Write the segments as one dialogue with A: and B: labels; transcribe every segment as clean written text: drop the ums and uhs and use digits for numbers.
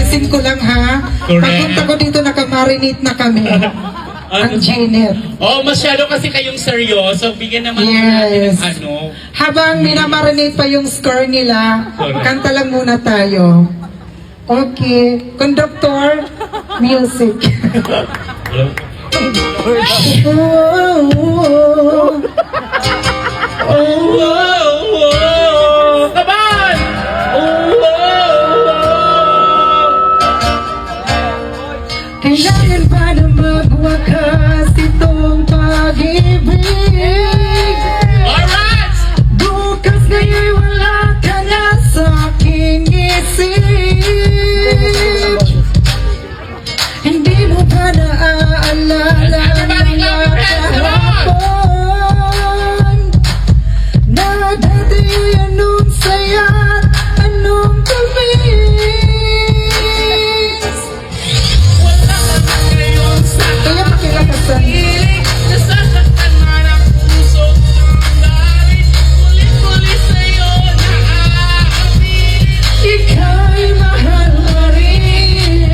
A: Ayusin ko lang ha.
B: Correct.
A: Pagpunta ko dito, nakamarinate na kami. Ang Janet.
B: Oh, masyado kasi kayong seryoso. Bigyan naman
A: Yes.
B: natin ano.
A: Habang minamarinate pa yung score nila,
B: Correct.
A: kanta lang muna tayo. Okay. Conductor, music.
B: Come on!
A: Kailangan ba na magwakas itong pag-ibig?
B: Alright!
A: Bukas nga'y wala ka na sa aking isip. Hindi mo ba naaalala
B: Everybody
A: na
B: clap your hands, come on!
A: kahapon? Na dati anong saya, anong tamis?
B: Wala ka na ngayon sa
A: Kaya pakilakasan.
B: piling. Nasasaktan man ang puso ng damdamin. Kulit-kulit sa'yo naaamin.
A: Ika'y mahal mo rin.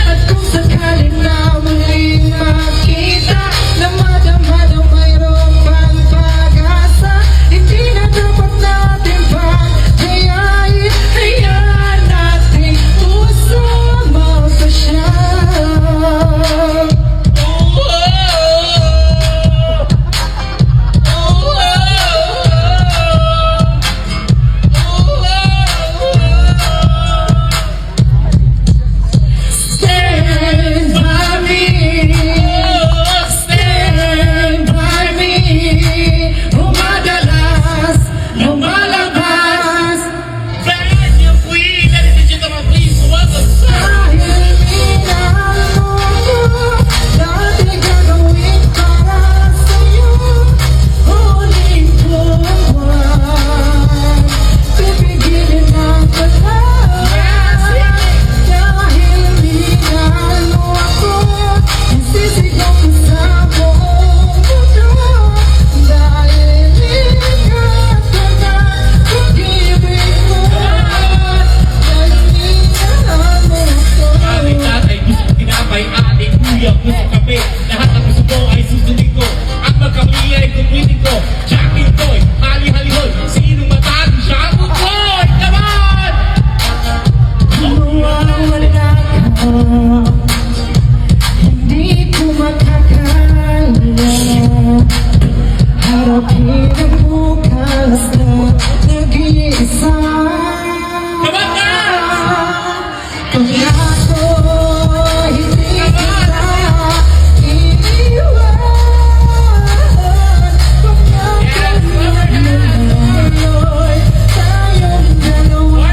A: At kung sakaling na muling makita, na madama na mayroong pang pag-asa, hindi na dapat natin pagkayain. Hayaan natin puso magpasya. Stand by me. Stand by me. Umadalas, lumalabas.
B: Brand new queen, ladies and gentlemen, please welcome
A: Dahil minahal mo ko, dati gagawin para sa'yo. Huling buwan, pipigilin ang paglaban. Dahil minahal mo ako, sisigaw ko sa buong mundo. Dahil ikaw ka na, pag-ibig ko. Dahil minahal mo
B: Aming
A: ako.
B: tatay, gusto ko tinapay, ating kuya, gusto kape. Lahat ng gusto mo ay susundin ko. At magkamali ay kumitin ko. Jackie Boy, hali-halihoy, sinong matalo siya ang bukoy? Come on!
A: Mawawala ka, hindi ko makakaya. Harapin ang bukas na nag-iisa.
B: Come on, guys!
A: Pangako, hindi kita iiwan. Pangako tuloy tayong dalawa.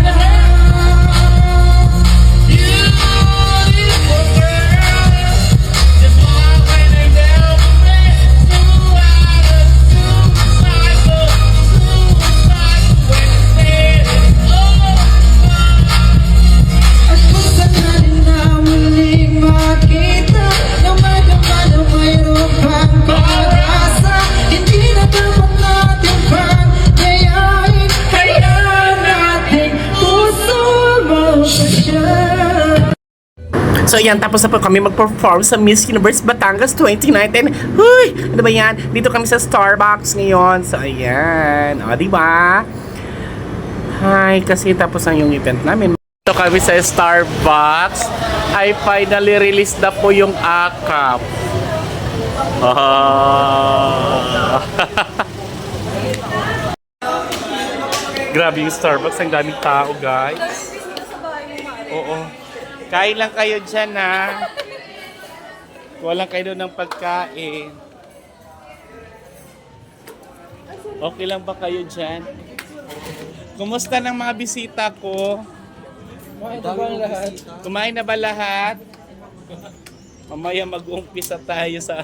B: Beautiful girl, just walk when I down the bed. Suicidal when it's dead.
A: At kung sakaling na muling makita, na madama na mayroong pang pag-asa, hindi na dapat natin pagkayain. Hayaan natin puso magpasya.
C: So yan, tapos na po kami mag-perform sa Miss Universe Batangas 2019. Huy! Ano ba yan? Dito kami sa Starbucks ngayon. So ayan. O, diba? Hi, kasi tapos na yung event namin. Dito kami sa Starbucks. Ay finally release na po yung AKAP. Grabe yung Starbucks. Ang daming tao, guys. Oo. Kain lang kayo dyan, ha? Walang kayo doon ng pagkain. Okay lang ba kayo dyan? Kumusta ng mga bisita ko? Kumain na ba lahat? Mamaya mag-umpisa tayo sa...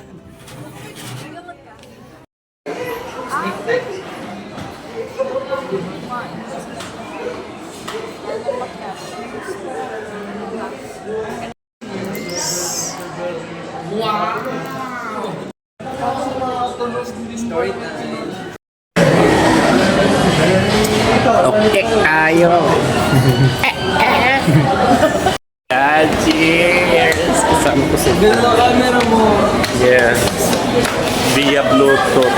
C: Okay, tayo. Cheers! Kasama ko si
D: Ganda ang camera mo.
C: Yes. Via Bluetooth.